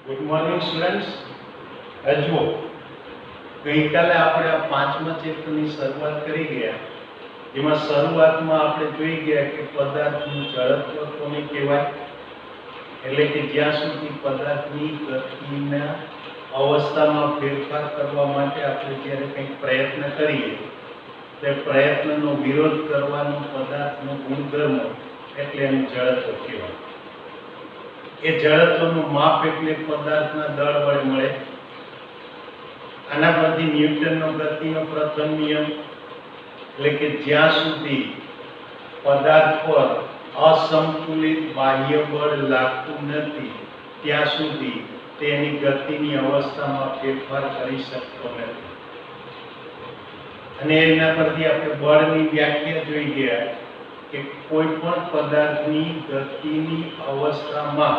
Good morning students. જુઓ, ગઈકાલે આપણે આ પાંચમા ચેપ્ટરની શરૂઆત કરી ગયા. એમાં શરૂઆતમાં આપણે જોઈ ગયા કે પદાર્થનું જડત્વ કોને કહેવાય, એટલે કે જ્યાં સુધી પદાર્થની ગતિના અવસ્થામાં ફેરફાર કરવા માટે આપણે જ્યારે કંઈક પ્રયત્ન કરીએ તે પ્રયત્નનો વિરોધ કરવાનો પદાર્થનો ગુણધર્મ એટલે એનું જડત્વ કહેવાય. એ જડત્વનું માપ એટલે પદાર્થના દળ વડે મળે. આના પરથી ન્યૂટનનો ગતિનો પ્રથમ નિયમ એટલે કે જ્યાં સુધી પદાર્થ પર અસંતુલિત બાહ્ય બળ લાગતું નથી ત્યાં સુધી તેની ગતિની અવસ્થામાં ફેરફાર કરી શકતો નથી. અને એના પરથી આપણે બળની વ્યાખ્યા જોઈ ગયા કે કોઈ પણ પદાર્થની ગતિની અવસ્થામાં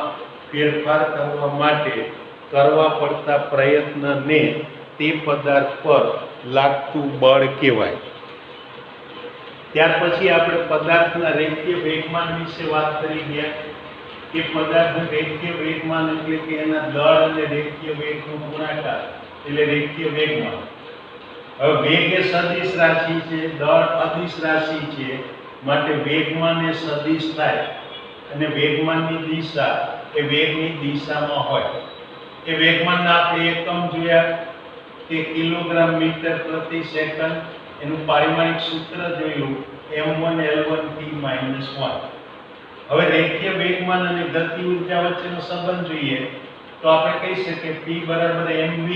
ફેરફાર કરવા માટે કરવા પડતા પ્રયત્નને તે પદાર્થ પર લાગતું બળ કહેવાય. ત્યાર પછી આપણે પદાર્થના રેખીય વેગમાન વિશે વાત કરી ગયા કે પદાર્થનું રેખીય વેગમાન એટલે કે એના દળ અને રેખીય વેગનો ગુણાકાર એટલે રેખીય વેગમાન. હવે વેગ એ સદિશ રાશિ છે, દળ અદિશ રાશિ છે, માટે વેગમાન એ સદિશ થાય અને વેગમાનની દિશા એ વેગની દિશામાં હોય. એ વેગમાનના આપણે એકમ જોયા કે કિલોગ્રામ મીટર પ્રતિ સેકન્ડ. એનું પારિમાણિક સૂત્ર જોયું m1L1T-1. હવે રેખીય વેગમાન અને ગતિ ઊર્જા વચ્ચેનો સંબંધ જોઈએ તો આપણે કહી શકીએ P = mv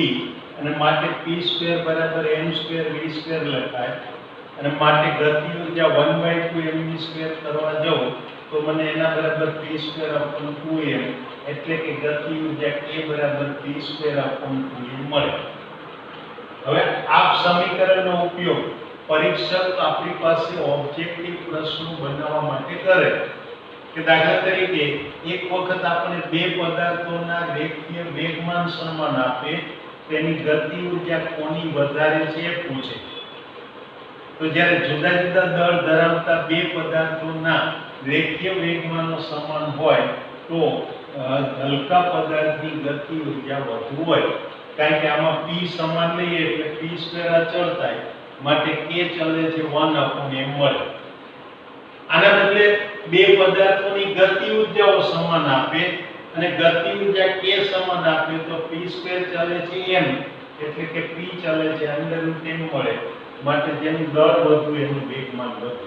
અને માટે p² = m²v² લખાય. અને માટે ગતિ ઊર્જા 1/2mv² કરવા જાઉં તો મને એના બરાબર p²/2m એટલે કે ગતિ ઊર્જા k = p²/2m મળે. હવે આ સમીકરણનો ઉપયોગ પરીક્ષક આપણી પાસે ઓબ્જેક્ટિવ પ્રશ્નો બનાવવા માટે કરે કે દાખલા તરીકે એક વખત આપણે બે પદાર્થોના રેખીય વેગમાન સમાન આપે તેની ગતિ ઊર્જા કોની વધારે છે એ પૂછે. તો જ્યારે જુદા જુદા દળ ધરાવતા બે પદાર્થોના રેખીય વેગમાનો સમાન હોય તો હલકા પદાર્થની ગતિ ઊર્જા વધુ હોય, કારણ કે આમાં p સમાન લઈએ એટલે p² અચળ થાય, માટે k ચલે છે 1/m મળે. આના બદલે બે પદાર્થોની ગતિ ઊર્જાઓ સમાન આપે અને ગતિ ઊર્જા k સમાન આપે તો p² ચલે છે m એટલે કે p ચલે છે √m મળે, માટે જેનું દળ વધુ એનું વેગમાન વધુ.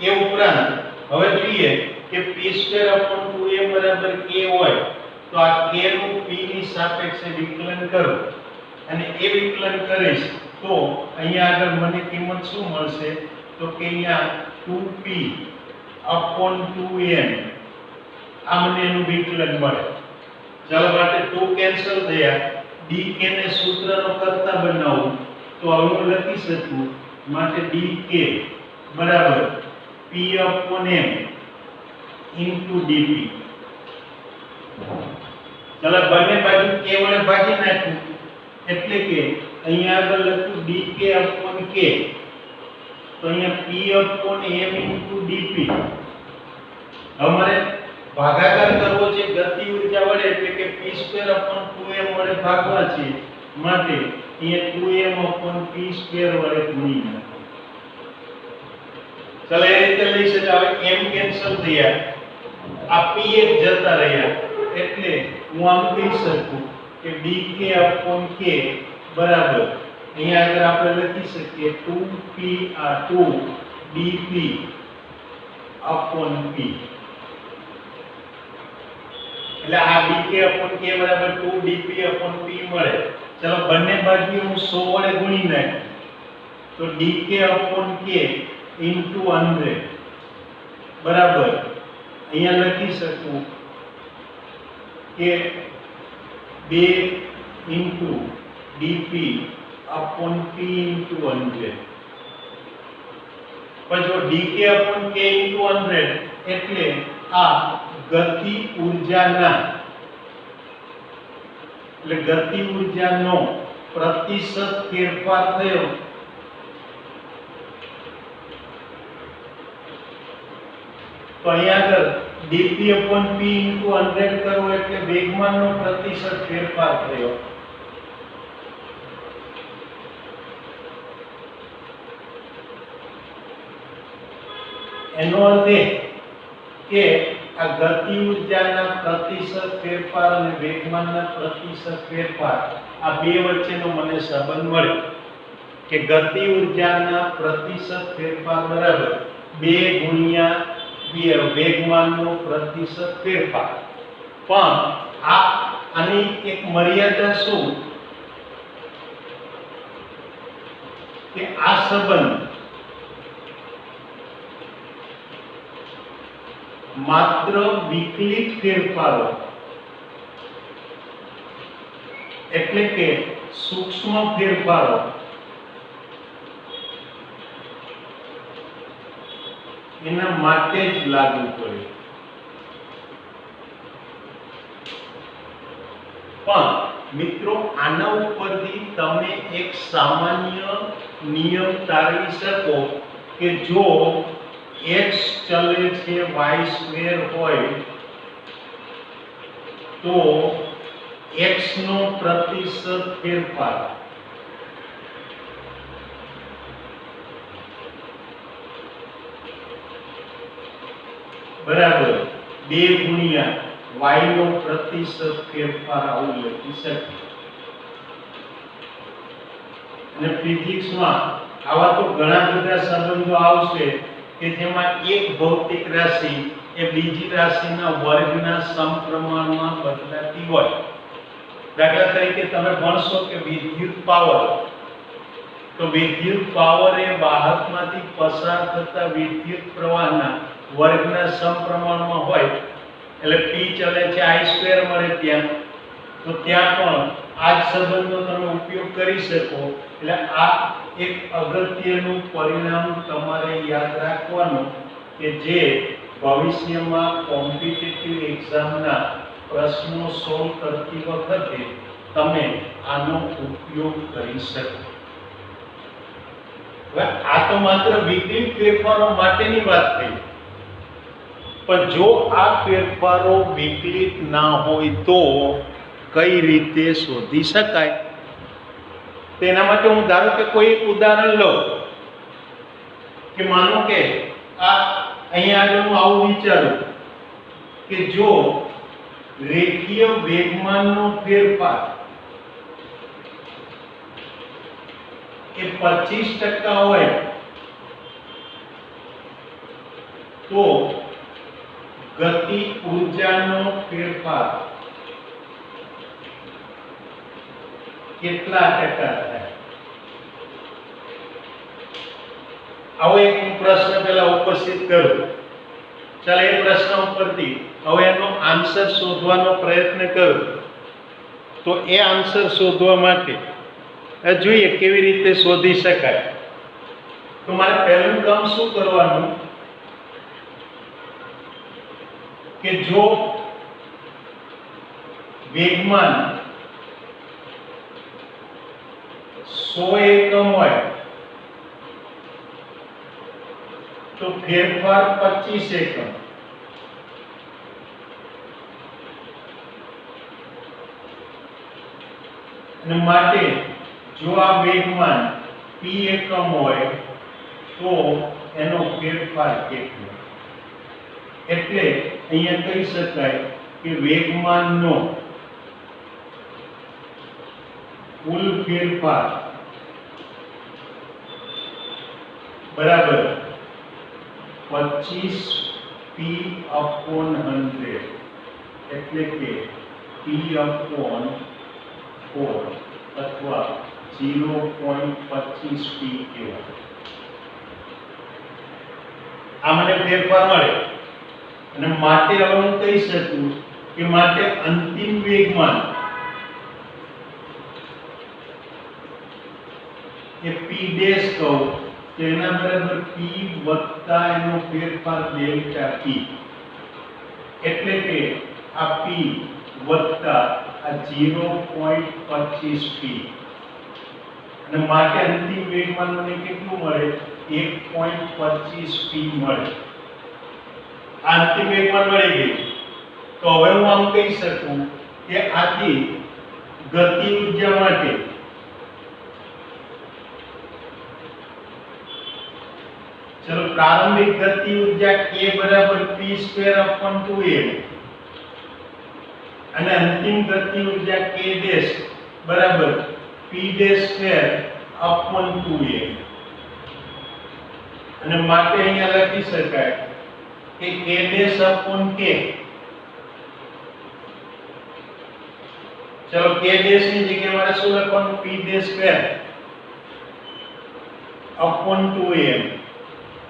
એ ઉપરાંત હવે જોઈએ કે p²/2m = k હોય તો આ k નું p ની સાપેક્ષે વિકલન કરું અને એ વિકલન કરીશ તો અહીંયા આગળ મને કિંમત શું મળશે તો કે અહીંયા 2p/2m આ મને એનું વિકલન મળે. ચાલો માટે 2 કેન્સલ થયા, dk ને સૂત્રનો કર્તા બનાવું તો હું લખી શકું માટે dk = p/m * dp. ચાલો બંને બાજુ k વડે ભાગી નાખું એટલે કે અહીંયા આગળ લખું dk/k તો અહીંયા p/m * dp. હવે મારે ભાગાકાર કરવો છે ગતિ ઊર્જા વડે એટલે કે p²/2m વડે ભાગવા છે, માટે અહીંયા 2m/p² વડે ગુણી નાખો. ચાલો એ રીતે લઈ શકાય. હવે m કેન્સલ થયા, આ p એક જતા રહ્યા એટલે હું આમ કહી શકું કે dk/k બરાબર અહીંયા આગળ આપણે લખી શકીએ 2p/2dp/p. એટલે આ dk/k બરાબર 2dp/p મળે. ચલો બંને બાજુ હું 100 વડે ગુણી નાખું તો dk/k * 100 બરાબર અહીંયા લખી શકું કે 2 dp/p * 100. પછી dk/k * 100 એટલે આ ગતિ ઊર્જાનો પ્રતિશત ફેરફાર થયો તો અહીંયા આગળ dp/p * 100 કરવો એટલે વેગમાનનો પ્રતિશત ફેરફાર થયો. એનો અર્થ એ કે આ ગતિ ઊર્જાના પ્રતિશત ફેરફાર અને વેગમાનના પ્રતિશત ફેરફાર આ બે વચ્ચેનો મને સંબંધ મળ્યો કે ગતિ ઊર્જાના પ્રતિશત ફેરફાર બરાબર 2 ગુણ્યા વેગમાનનો પ્રતિશત ફેરફાર. પણ આની એક મર્યાદા શું કે આ સંબંધ માત્ર વિકલિત ફેરફારો એટલે કે સૂક્ષ્મ ફેરફારો એના માટે જ લાગુ પડે. પણ મિત્રો આના ઉપરથી તમે એક સામાન્ય નિયમ તારવી શકો કે જો x ચલે છે y² હોય તો x નો પ્રતિશત ફેરફાર બરાબર 2 ગુણ્યા y નો પ્રતિશત ફેરફાર આવું લખી શકીએ. અને ફિઝિક્સમાં આવા તો ઘણા બધા સંબંધો આવશે કે જેમાં એક ભૌતિક રાશિ એ બીજી રાશિના વર્ગના સમપ્રમાણમાં બદલાતી હોય. દાખલા તરીકે તમે ભણશો કે વિદ્યુત પાવર, તો વિદ્યુત પાવર એ વાહકમાંથી પસાર થતા વિદ્યુત પ્રવાહના વર્ગના સમપ્રમાણમાં હોય એટલે p ચલે છે i² મળે ત્યાં, તો ત્યાં પણ આ જ સંબંધનો તમે ઉપયોગ કરી શકો. એટલે આ એક અગત્યનું પરિણામ તમારે યાદ રાખવાનું કે જે ભવિષ્યમાં કોમ્પિટિટિવ એક્ઝામના પ્રશ્નો સોલ્વ કરતી વખતે તમે આનો ઉપયોગ કરી શકો. હવે આ તો માત્ર વિકલિત ફેરફારો માટેની વાત થઈ, પણ જો આ ફેરફારો વિકલિત ના હોય તો કઈ રીતે શોધી શકાય? તેના માટે હું ધારો કે કોઈ એક ઉદાહરણ લઉં કે માનો કે આ અહીંયા આગળ હું આવું વિચારું કે જો રેખીય વેગમાનનો ફેરફાર એ 25% હોય તો ગતિ ઊર્જાનો ફેરફાર કેટલા ટકા થાય? આવો એક પ્રશ્ન પહેલા ઉપસ્થિત કરું. ચાલો એ પ્રશ્ન ઉપરથી હવે એનો આન્સર શોધવાનો પ્રયત્ન કરું. તો એ આન્સર શોધવા માટે જોઈએ કેવી રીતે શોધી શકાય. તો મારે પહેલું કામ શું કરવાનું કે જો વેગમાન 100 એકમ હોય તો ફેરફાર 25 એકમ. અને માટે જો આ વેગમાન p એકમ હોય તો એનો ફેરફાર કેટલો? એટલે અહીંયા કહી શકાય કે વેગમાનનો કુલ ફેરફાર બરાબર 25p/100 એટલે કે p/4 અથવા 0.25p કહેવાય. આ મને ફેરફાર મળે અને માટે હવે હું કહી શકું કે માટે અંતિમ વેગમાન એ p' કહું તો એના બરાબર p વત્તા એનો ફેરફાર ΔP, એટલે કે આ p વત્તા આ 0.25p. અને માટે અંતિમ વેગમાન મને કેટલું મળે? 1.25p મળે. આ અંતિમ એકમાં મળી ગઈ. તો હવે હું આમ કહી શકું કે આથી ગતિ ઉર્જા માટે ચલો પ્રારંભિક ગતિ ઉર્જા k બરાબર p²/2m અને અંતિમ ગતિ ઉર્જા k ડેશ બરાબર p²/2m અને માટે અહીંયા લખી શકાય કે k ડેશ/k ચલો k ડેશ ની જગ્યાએ મારે શું લખવાનું p²/2m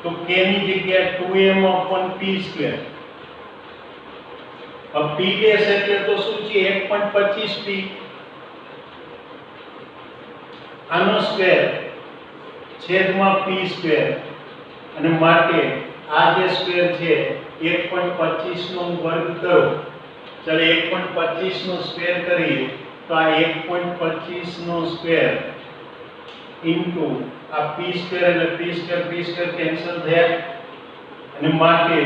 તો k ની જગ્યાએ 2m/p². अब p ડેશ એટલે તો શું છે 1.25p આનો સ્ક્વેર છેદમાં p² અને માટે આ જે સ્ક્વેર છે 1.25 નો વર્ગ કરો. ચાલો 1.25 નો સ્ક્વેર કરીએ તો આ 1.25 નો સ્ક્વેર ઇન્ટુ આ p² એટલે p² કેન્સલ થયા અને માટે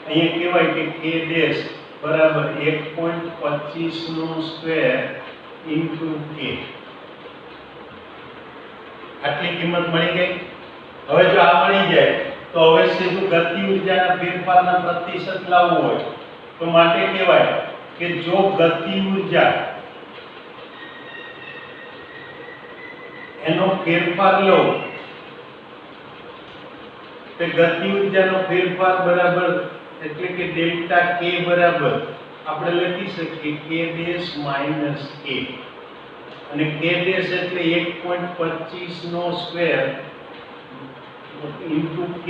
અહીંયા કહેવાય કે k ડેશ બરાબર 1.25 નો સ્ક્વેર ઇન્ટુ k. આટલી કિંમત મળી ગઈ. હવે જો આ મળી જાય તો હવે સીધું ગતિ ઉર્જાના ફેરફારના પ્રતિશત લાવવું હોય તો માટે કહેવાય કે જો ગતિ ઉર્જા એનો ફેરફાર લો તો ગતિ ઉર્જાનો ફેરફાર બરાબર એટલે કે ડેલ્ટા k બરાબર આપણે લખી શકીએ k ડેશ માઈનસ k અને k ડેશ એટલે 1.25 નો square into k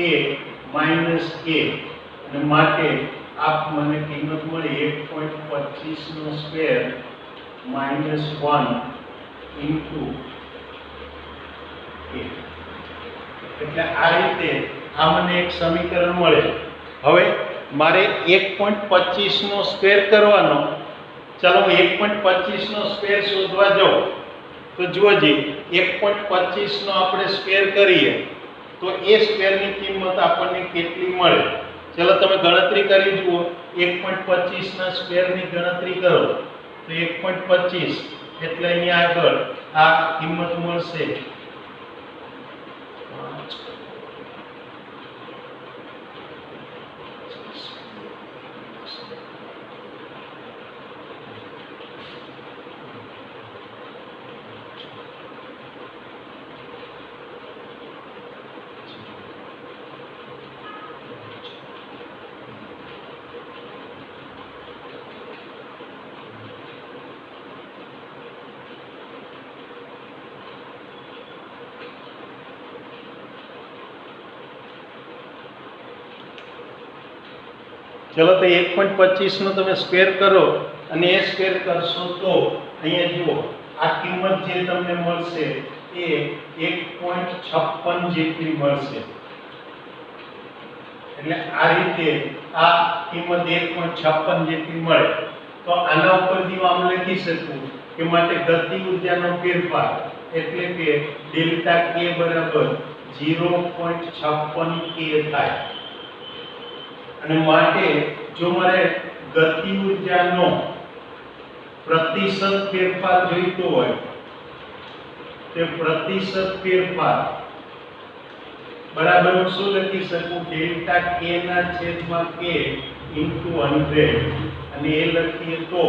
minus k અને માટે આપ મને કિંમત મળી 1.25 નો સ્ક્વેર માઈનસ 1 ઇન્ટુ k. એટલે આ રીતે આ મને એક સમીકરણ મળે. હવે મારે 1.25 નો સ્ક્વેર કરવાનો. ચાલો હું 1.25 નો સ્ક્વેર શોધવા જાઉં તો જુઓ જી 1.25 નો આપણે સ્ક્વેર કરીએ તો એ સ્ક્વેરની કિંમત આપણને કેટલી મળે. ચાલો તમે ગણતરી કરી જુઓ. 1.25 ના સ્ક્વેરની ગણતરી કરો તો 1.25 એટલે અહીંયા આગળ આ કિંમત મળશે चलो तो 1.25 નો તમે સ્ક્વેર કરો અને એ સ્ક્વેર કરશો તો અહીંયા જુઓ આ કિંમત જે તમને મળશે એ 1.56 જેટલી મળશે. એટલે આ રીતે આ કિંમત 1.56 જેટલી મળે. તો આના ઉપરથી હું આમ લખી શકું કે માટે ગતિ ઉર્જાનો ફેરફાર એટલે કે ડેલ્ટા k બરાબર 0.56 k થાય. અને માટે જો મારે ગતિ ઉર્જાનો પ્રતિશત ફેરફાર જોઈતો હોય તે પ્રતિશત ફેરફાર બરાબર હું શું લખી શકું ડેલ્ટા k ના છેદમાં k ઇન્ટુ 100 અને એ લખીએ તો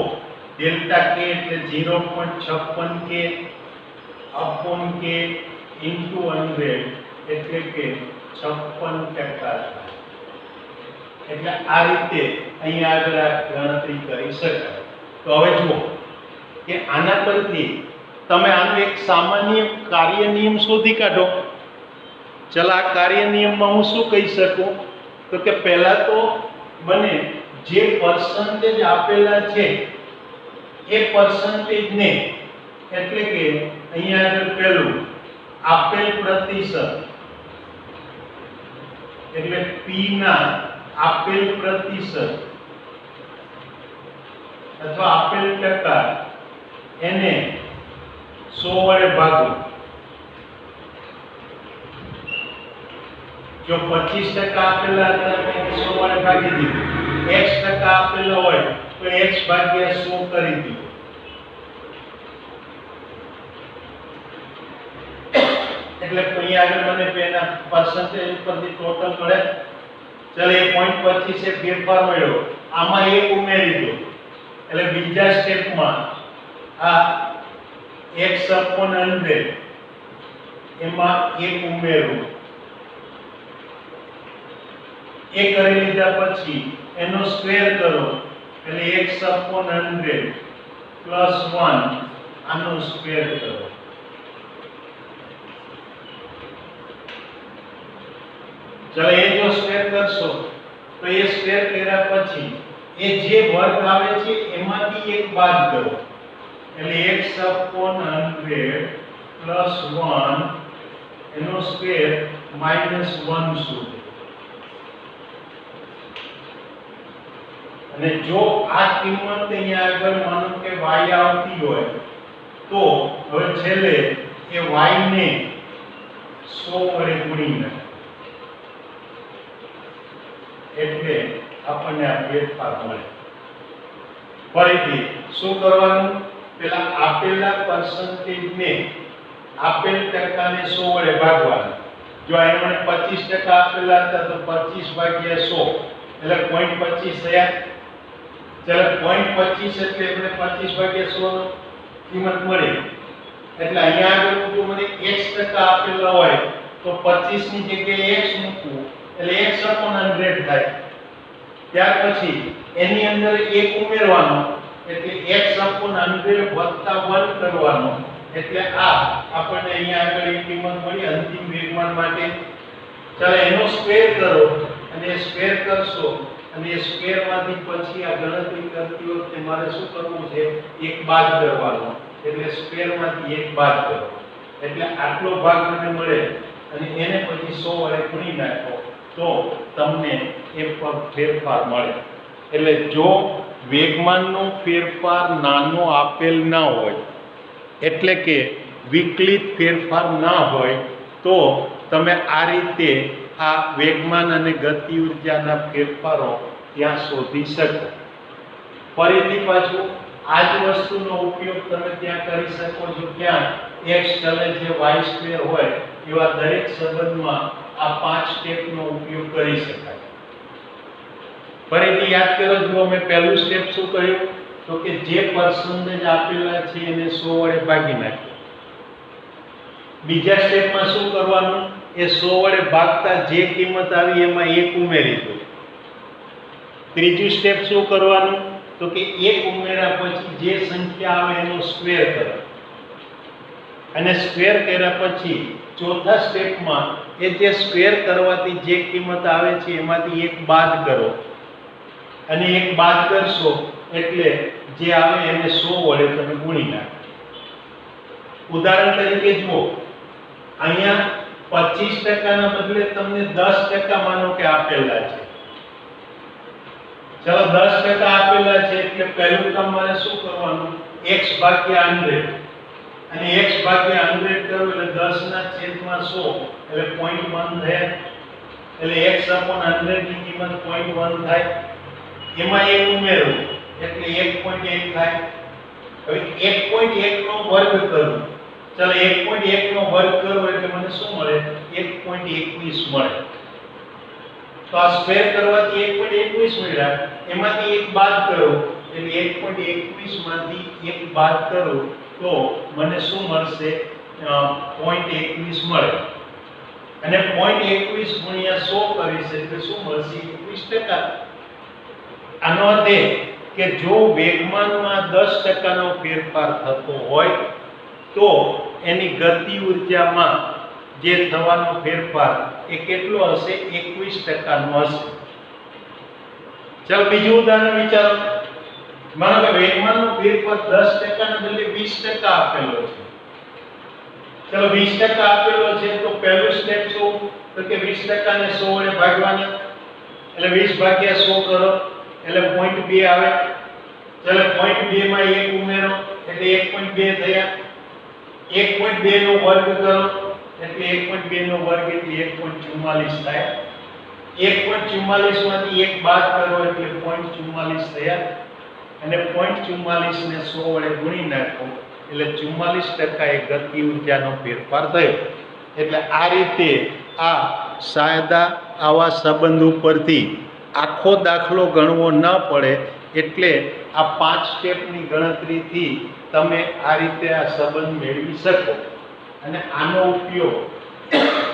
ડેલ્ટા k એટલે 0.56 k અપોન k ઇન્ટુ 100 એટલે કે 56% થાય. એટલે આ રીતે અહીંયા આગળ ગણતરી કરી શકાય. તો હવે જુઓ કે આના પરથી તમે આનો એક સામાન્ય કાર્ય નિયમ શોધી કાઢો. ચલો આ કાર્ય નિયમમાં હું શું કહી શકું તો કે પહેલા તો મને જે પર્સન્ટેજ આપેલા છે એ પર્સન્ટેજને એટલે કે અહીંયા આગળ પહેલું આપેલ પ્રતિશત એટલે p ના આપેલ પ્રતિશત અથવા આપેલ ટકા એને 100 વડે ભાગો. જો 25% આપેલા હતા તો 100 વડે ભાગી દીધું x% આપેલો હોય તો x ભાગ્યા 100 કરી દો. એટલે અહીં આગળ મને પેના પર્સન્ટેજ ઉપરથી ટોટલ મળે. ચાલો એ 0.25 એ ફેરફાર મળ્યો, આમાં 1 ઉમેરી દો. એટલે બીજા સ્ટેપમાં આ x/100 એમાં 1 ઉમેરો. એ કરી લીધા પછી એનો સ્ક્વેર કરો એટલે x/100 + 1 આનો સ્ક્વેર કરો. ચાલો એ જો સ્ક્વેર કરશો તો એ સ્ક્વેર કર્યા પછી એ જે વર્ગ આવે છે એમાંથી 1 બાદ કરો એટલે x/100 + 1 એનો સ્ક્વેર -1 સુધી. અને જો આ કિંમત અહીંયા આગળ માનો કે y આવતી હોય તો હવે છેલ્લે એ y ને 100 વડે ગુણી નાખો એટલે આપણને આ ફેરફાર મળે. ફરીથી શું કરવાનું? પેલા આપેલા પર્સન્ટેજને આપેલ ટકાને 100 વડે ભાગવાનું. જો અહીં મને 25% આપેલા હતા તો 25 ભાગ્યા 100 એટલે 0.25 થયા. ચાલો 0.25 એટલે મને 25 ભાગ્યા 100 નો કિંમત મળી. એટલે અહીંયા આગળ જો મને x% આપેલા હોય તો 25 ની જગ્યાએ x મૂકવું એટલે x/100 થાય. ત્યાર પછી એની અંદર 1 ઉમેરવાનો એટલે x/100 + 1 કરવાનો એટલે આ આપણને અહીંયા આગળ એક કિંમત મળી અંતિમ વેગમાન માટે. ચાલો એનો સ્ક્વેર કરો અને એ સ્ક્વેર કરશો અને એ સ્ક્વેર માંથી પછી આ ગણતરી કરતી વખતે મારે શું કરવું છે? 1 બાદ કરવાનો એટલે સ્ક્વેર માંથી 1 બાદ કરો એટલે આટલો ભાગ મને મળે અને એને પછી 100 વડે ગુણી નાખો તો તમને એ પર ફેરફાર મળે. એટલે જો વેગમાનનો ફેરફાર નાનો આપેલ ના હોય એટલે કે વિકલિત ફેરફાર ના હોય તો તમે આ રીતે આ વેગમાન અને ગતિ ઉર્જાના ફેરફારો ત્યાં શોધી શકો. ફરીથી પાછું આ જ વસ્તુનો ઉપયોગ તમે ત્યાં કરી શકો છો. ક્યાં x ચલે છે y² હોય એવા દરેક સંબંધમાં આ 5 સ્ટેપનો ઉપયોગ કરી શકાય. ફરીથી યાદ કરો, જો અમે પહેલું સ્ટેપ શું કર્યું તો કે જે પર્સન્ટેજ આપેલા છે એને 100 વડે ભાગી નાખ્યો. બીજા સ્ટેપમાં શું કરવાનું? એ 100 વડે ભાગતા જે કિંમત આવી એમાં 1 ઉમેરી દો. ત્રીજું સ્ટેપ શું કરવાનું તો કે 1 ઉમેર્યા પછી જે સંખ્યા આવે એનો સ્ક્વેર કરો અને સ્ક્વેર કર્યા પછી ચોથા સ્ટેપમાં એ જે સ્ક્વેર કરવાથી જે કિંમત આવે છે એમાંથી 1 બાદ કરો અને 1 બાદ કરશો એટલે જે આવે એને 100 વડે તમે ગુણી નાખો. ઉદાહરણ તરીકે જુઓ, અહીંયા 25% ના બદલે તમને 10% માનો કે આપેલા છે. ચલો 10% આપેલા છે એટલે પહેલું તમારે શું કરવાનું? x/100 અને x/100 કરો એટલે 10 ના છેદમાં 100 એટલે 0.1 થાય. એટલે x/100 ની કિંમત 0.1 થાય. એમાં 1 ઉમેરો એટલે 1.1 થાય. હવે 1.1 નો વર્ગ કરો. ચલો 1.1 નો વર્ગ કરો એટલે મને શું મળે? 1.21 મળે. તો આ સ્ક્વેર કરવાથી 1.21 મળ્યા, એમાંથી 1 બાદ કરો એટલે 1.21 માંથી 1 બાદ કરો તો મને શું મળશે? 0.21 મળે. અને 0.21 ગુણ્યા 100 કરીશ એટલે શું મળશે? 21%. આનો અર્થ એ કે જો વેગમાનમાં 10% નો ફેરફાર થતો હોય તો એની ગતિ ઉર્જામાં જે થવાનો ફેરફાર એ કેટલો હશે? 21% નો હશે. ચાલો બીજું ઉદાહરણ વિચારો. માનો કે વેગમાનનો ફેરફાર 10% ને બદલે 20% આપેલો છે. ચલો 20% આપેલો છે તો પહેલું સ્ટેપ શું? તો કે 20% ને 100 વડે ભાગવાના એટલે 20 ભાગ્યા 100 કરો એટલે 0.2 આવે. ચલો 0.2 માં 1 ઉમેરો એટલે 1.2 થયા. 1.2 નો વર્ગ કરો એટલે 1.2 નો વર્ગ એટલે 1.44 થાય. 1.44 માંથી 1 બાદ કરો એટલે 0.44 થયા અને 0.44 ને 100 વડે ગુણી નાખો એટલે 44% એ ગતિ ઉર્જાનો ફેરફાર થયો. એટલે આ રીતે આ સાદા આવા સંબંધ ઉપરથી આખો દાખલો ગણવો ન પડે એટલે આ 5 સ્ટેપની ગણતરીથી તમે આ રીતે આ સંબંધ મેળવી શકો અને આનો ઉપયોગ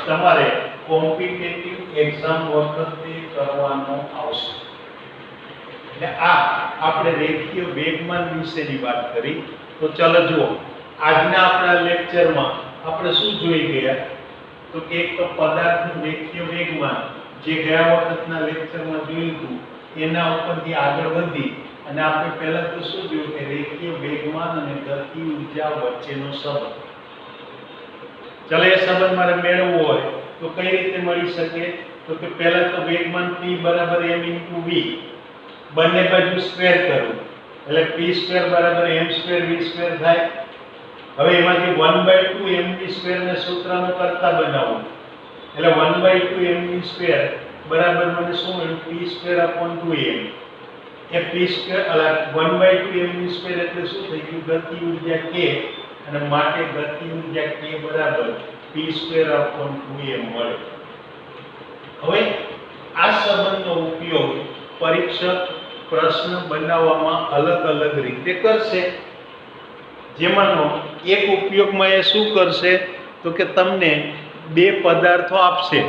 તમારે કોમ્પિટિટિવ એક્ઝામ વખતે કરવાનો આવશે. એટલે આ આપણે રેખીય વેગમાન વિશેની વાત કરી. તો ચાલો જુઓ, આજના આપણા લેક્ચરમાં આપણે શું જોઈ ગયા તો કે એક તો પદાર્થનું રેખીય વેગમાન જે ગયા વખતના લેક્ચરમાં જોયું હતું એના ઉપરથી આગળ વધી અને આપણે પહેલા તો શું જોયું કે રેખીય વેગમાન અને ગતિ ઉર્જા વચ્ચેનો સંબંધ. ચાલો એ સંબંધ મારે મેળવવો હોય તો કઈ રીતે મળી શકે તો કે પહેલા તો વેગમાન p = m * v બંને બાજુ સ્ક્વેર કરવું એટલે p² = m²v² થાય. હવે એમાંથી 1/2 mv² ને સૂત્રનું કરતા બનાવવું એટલે 1/2 mv² બરાબર મને શું મળ્યું p²/2m. એ p² 1/2 mv² એટલે શું થઈ ગયું ગતિ ઉર્જા k અને માટે ગતિ ઉર્જા k બરાબર p²/2m મળે. હવે આ સંબંધનો ઉપયોગ પરીક્ષક પ્રશ્ન બનાવવામાં અલગ અલગ રીતે કરશે. જેમાંનો એક ઉપયોગમાં એ શું કરશે તો કે તમને બે પદાર્થો આપશે,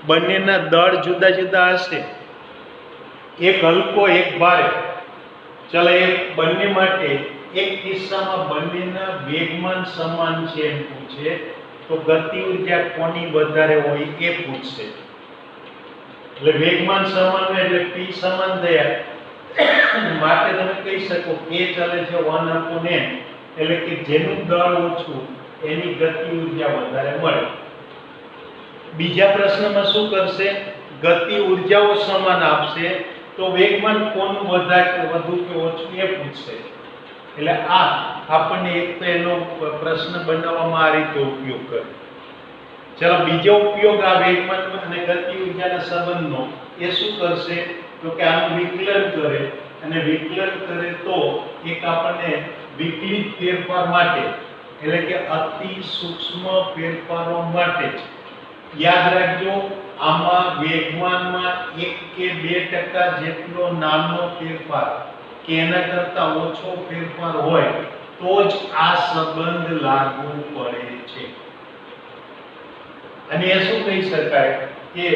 બંનેના દળ જુદા જુદા હશે, એક હલકો એક ભારે. ચાલો એ બંને માટે એક કિસ્સામાં બંનેના વેગમાન સમાન છે એમ પૂછે તો ગતિ ઉર્જા કોની વધારે હોય એ પૂછશે. એટલે વેગમાન સમાન એટલે p સમાન થયા માટે તમે કહી શકો k ચાલે છે 1/n એટલે કે જેનું દળ ઓછું એની ગતિ ઉર્જા વધારે મળે. બીજા પ્રશ્નમાં શું કરશે ગતિ ઉર્જાઓ સમાન આપશે તો વેગમાન કોનું વધુ કે ઓછું એ પૂછશે. એટલે આ આપણને એક તો એનો પ્રશ્ન બનાવવામાં આ રીતે ઉપયોગ કરે. ચાલો બીજો ઉપયોગ આ વેગમાન અને ગતિ ઉર્જાના સંબંધનો એ શું કરશે તો કે આનું વિકલન કરે અને વિકલન કરે તો એક આપણને વિકલિત ફેરફાર માટે એટલે કે અતિ સૂક્ષ્મ ફેરફારો માટે જ યાદ રાખજો આમાં વેગમાનમાં 1 કે 2% જેટલો નાનો ફેરફાર કે એના કરતા ઓછો ફેરફાર હોય તો જ આ સંબંધ લાગુ પડે છે. અને એ શું કહી શકાય કે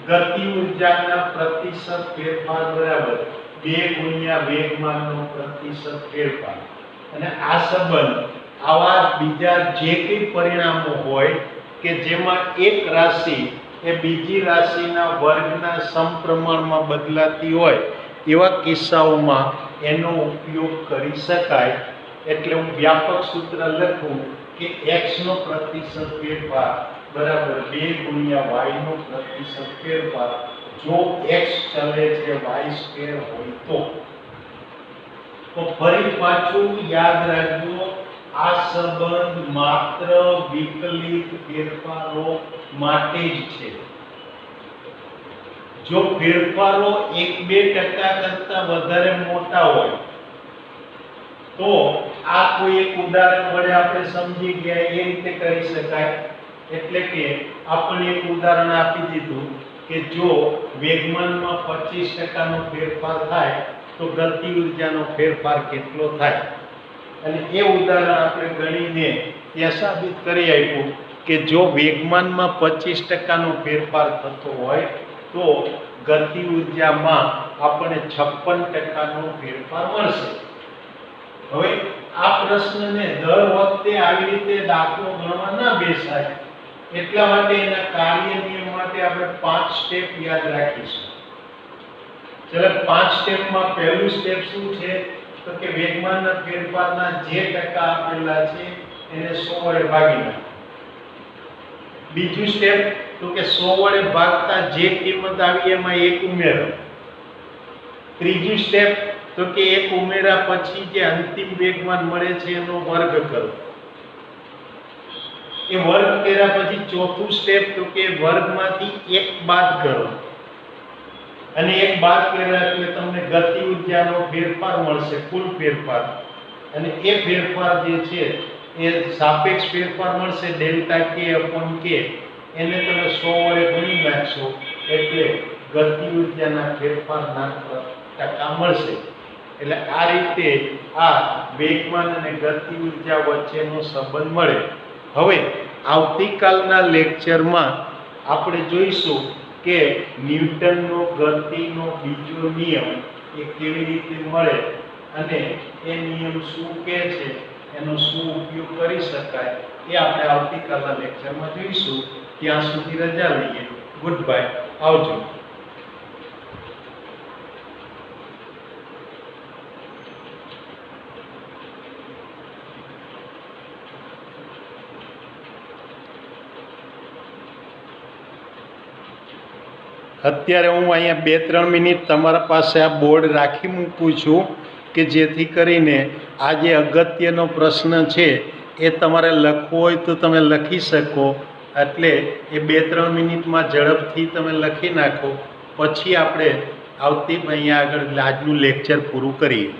ગતિ ઉર્જાના પ્રતિશત ફેરફાર બરાબર 2 * વેગમાનનો પ્રતિશત ફેરફાર. અને આ સંબંધ આવા બીજા જે કંઈ પરિણામો હોય કે જેમાં એક રાશિ એ બીજી રાશિના વર્ગના સમપ્રમાણમાં બદલાતી હોય એવા કિસ્સાઓમાં એનો ઉપયોગ કરી શકાય. એટલે હું વ્યાપક સૂત્ર લખું કે x નો પ્રતિશત ફેરફાર બરાબર 2 * y નો પ્રતિશત ફેરફાર જો x ચલે છે y² હોય તો ફરી પાછું યાદ રાખજો આ સંબંધ માત્ર વિકલિત ફેરફારો માટે જ છે. જો ફેરફારો 1-2% કરતા વધારે મોટા હોય તો આ કોઈ એક ઉદાહરણ વડે આપણે સમજી ગયા એ રીતે કરી શકાય. એટલે કે આપણે એક ઉદાહરણ આપી દીધું કે જો વેગમાનમાં 25% નો ફેરફાર થાય તો ગતિ ઉર્જાનો ફેરફાર કેટલો થાય અને એ ઉદાહરણ આપણે ગણીને ત્યાં સાબિત કરી આપ્યું કે જો વેગમાનમાં 25% નો ફેરફાર થતો હોય તો ગતિ ઉર્જામાં આપણે 56% નો ફેરફાર મળશે. હવે આ પ્રશ્નને દર વખતે આવી રીતે દાખલો ગણવા ના બેસાય એટલા માટે એના કાર્ય નિયમ માટે આપણે 5 સ્ટેપ યાદ રાખીશું. ચલો 5 સ્ટેપમાં પહેલું સ્ટેપ શું છે તો કે વેગમાનના ફેરફારના જે ટકા આપેલા છે એને 100 વડે ભાગી નાખો. બીજું સ્ટેપ તો કે 100 વડે ભાગતા જે કિંમત આવી એમાં 1 ઉમેરો. ત્રીજું સ્ટેપ તો કે 1 ઉમેરા પછી જે અંતિમ વેગમાન મળે છે એનો વર્ગ કરો. એ વર્ગ કર્યા પછી ચોથું સ્ટેપ તો કે વર્ગમાંથી 1 બાદ કરો અને એક બાદ કર્યા એટલે તમને ગતિ ઉર્જાનો ફેરફાર મળશે, કુલ ફેરફાર. અને એ ફેરફાર જે છે એ સાપેક્ષ ફેરફાર મળશે ડેલ્ટા કે અપોન કે. એને તમે 100 વડે ગુણી નાખશો એટલે ગતિ ઉર્જાના ફેરફારના ટકા મળશે. એટલે આ રીતે આ વેગમાન અને ગતિ ઉર્જા વચ્ચેનો સંબંધ મળે. હવે આવતીકાલના લેક્ચરમાં આપણે જોઈશું કે ન્યૂટનનો ગતિનો બીજો નિયમ એ કેવી રીતે મળે અને એ નિયમ શું કહે છે, એનો શું ઉપયોગ કરી શકાય, એ આપણે આવતીકાલના લેક્ચરમાં જોઈશું. ત્યાં સુધી રજા લઈએ. ગુડ બાય, આવજો. અત્યારે હું અહીંયા 2-3 મિનિટ તમારા પાસે આ બોર્ડ રાખી મૂકું છું કે જેથી કરીને આ જે અગત્યનો પ્રશ્ન છે એ તમારે લખવો હોય તો તમે લખી શકો. એટલે એ 2-3 મિનિટમાં ઝડપથી તમે લખી નાખો. પછી આપણે અહીંયા આગળ આજનું લેક્ચર પૂરું કરીએ.